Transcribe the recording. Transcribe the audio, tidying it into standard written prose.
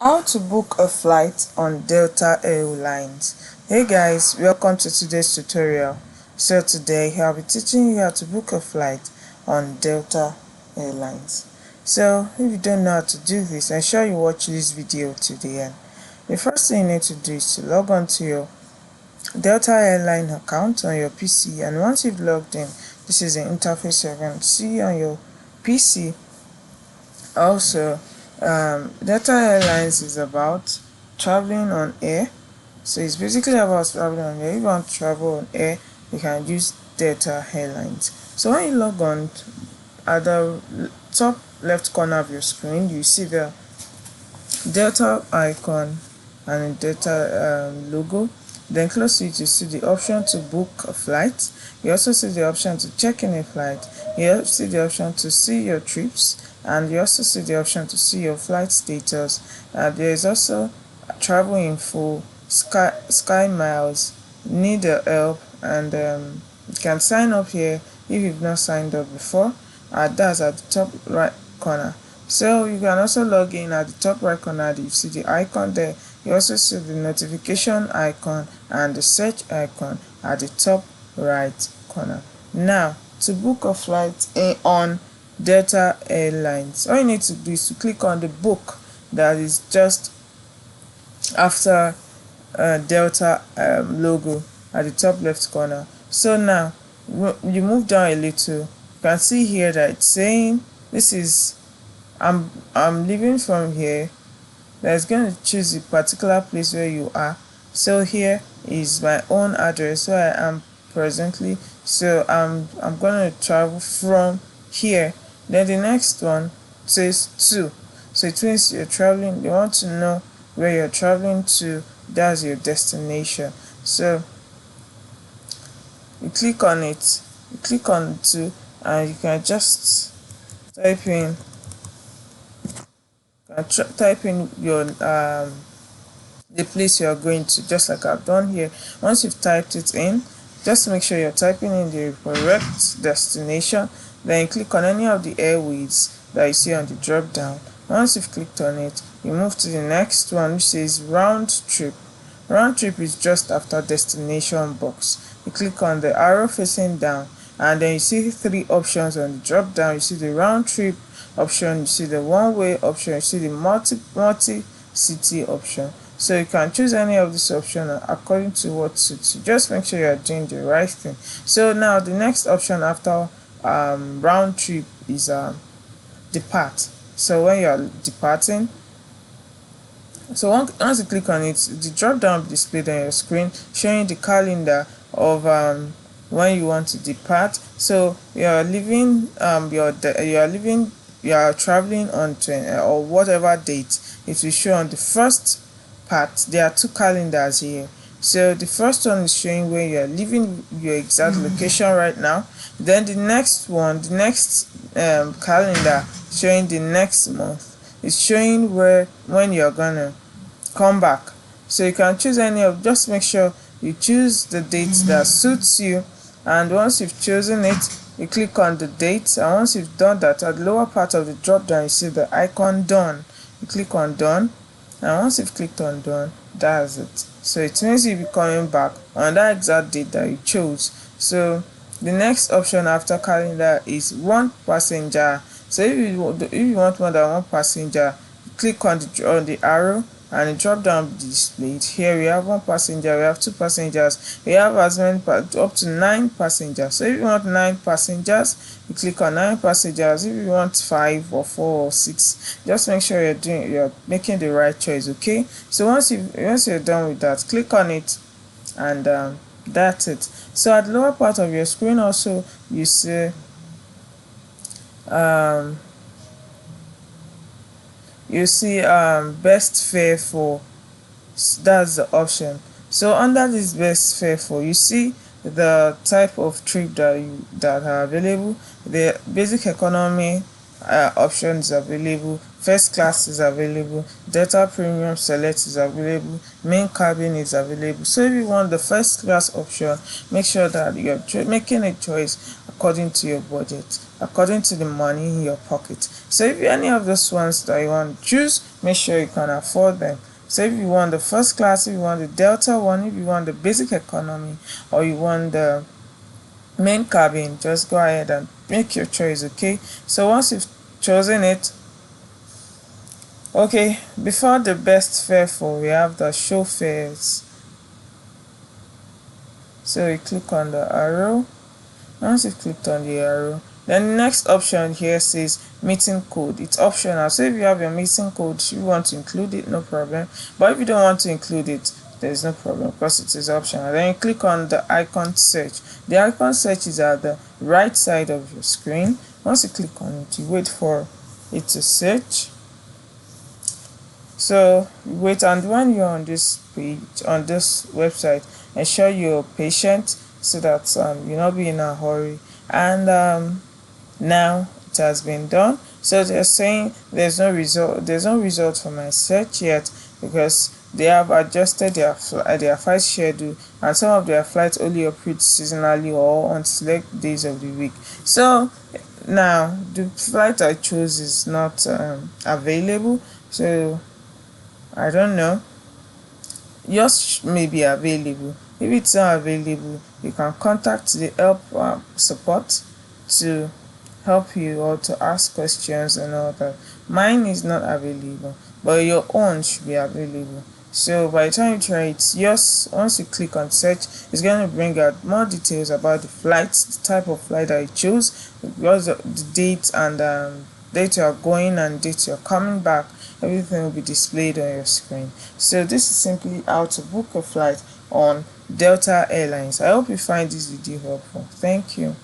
How to book a flight on Delta Airlines. Hey guys, welcome to today's tutorial. So today I'll be teaching you how to book a flight on Delta Airlines. So if you don't know how to do this, ensure you watch this video to the end. The first thing you need to do is to log on to your Delta Airline account on your PC, and once you've logged in, this is the interface you're going to see on your PC. Also, Delta Airlines is about traveling on air. So it's basically about traveling on air. If you want to travel on air, you can use Delta Airlines. So when you log on, at the top left corner of your screen, you see the Delta icon and the Delta logo. Then close to it, you see the option to book a flight. You also see the option to check in a flight. You also see the option to see your trips, and you also see the option to see your flight status. There is also travel info, sky miles, need help, and you can sign up here if you've not signed up before. That's at the top right corner. So you can also log in at the top right corner. You see the icon there. You also see the notification icon and the search icon at the top right corner. Now, to book a flight on Delta Airlines, all you need to do is to click on the book that is just after Delta logo at the top left corner. So now you move down a little, you can see here that it's saying this is I'm leaving from here. That's going to choose a particular place where you are. So here is my own address where I am presently. So I'm going to travel from here. Then the next one says to. So it means you're traveling. They want to know where you're traveling to. That's your destination. So you click on it. You click on to, and you can just type in your the place you are going to, just like I've done here. Once you've typed it in, just make sure you're typing in the correct destination. Then you click on any of the airways that you see on the drop down. Once you've clicked on it, you move to the next one, which says round trip. Round trip is just after destination box. You click on the arrow facing down, and then you see three options on the drop down. You see the round trip option, you see the one-way option, you see the multi-city option. So you can choose any of these options according to what suits you. Just make sure you are doing the right thing. So now the next option after round trip is depart. So when you are departing, so once you click on it, the drop down will be displayed on your screen showing the calendar of when you want to depart. So you are leaving you are traveling on or whatever date. It will show on the first part. There are two calendars here. So the first one is showing where you are leaving, your exact location right now. Then the next one, the next calendar showing the next month, is showing when you're gonna come back. So you can choose any of, just make sure you choose the date that suits you, and once you've chosen it, you click on the date, and once you've done that, at the lower part of the drop down you see the icon done. You click on done, and once you've clicked on done, that's it. So it means you'll be coming back on that exact date that you chose. So the next option after calendar is one passenger. So if you want more than one passenger, click on the arrow, and the drop down will be displayed. Here we have one passenger, we have two passengers, we have as many up to 9 passengers. So if you want 9 passengers, you click on 9 passengers. If you want 5 or 4 or 6, just make sure you're making the right choice. Okay, so once you're done with that, click on it, and that's it. So at the lower part of your screen also you see best fare for, that's the option. So under this best fare for, you see the type of trip that are available. The basic economy, option is available, first class is available, Delta Premium Select is available, main cabin is available. So if you want the first class option, make sure that you're making a choice according to your budget, according to the money in your pocket. So if any of those ones that you want to choose, make sure you can afford them. So if you want the first class, if you want the Delta one, if you want the basic economy, or you want the main cabin, just go ahead and make your choice. Okay, so once you've chosen it, okay, before the best fare for, we have the show fares. So you click on the arrow. Once you've clicked on the arrow, then the next option here says meeting code. It's optional, so if you have your meeting code, if you want to include it, no problem, but if you don't want to include it, there's no problem because it is optional. Then you click on the icon search. The icon search is at the right side of your screen. Once you click on it, you wait for it to search. So you wait, and when you're on this page, on this website, ensure you're patient so that you'll not be in a hurry. And now it has been done. So they're saying there's no result for my search yet, because they have adjusted their flight schedule, and some of their flights only operate seasonally or on select days of the week. So now the flight I chose is not available, so I don't know. Yours may be available. If it's not available, you can contact the help support to help you or to ask questions and all that. Mine is not available, but your own should be available. So by the time you try it, yours, once you click on search, it's going to bring out more details about the flights, the type of flight that you choose, because the date and date you are going and date you're coming back. Everything will be displayed on your screen. So this is simply how to book a flight on Delta Airlines. I hope you find this video helpful. Thank you.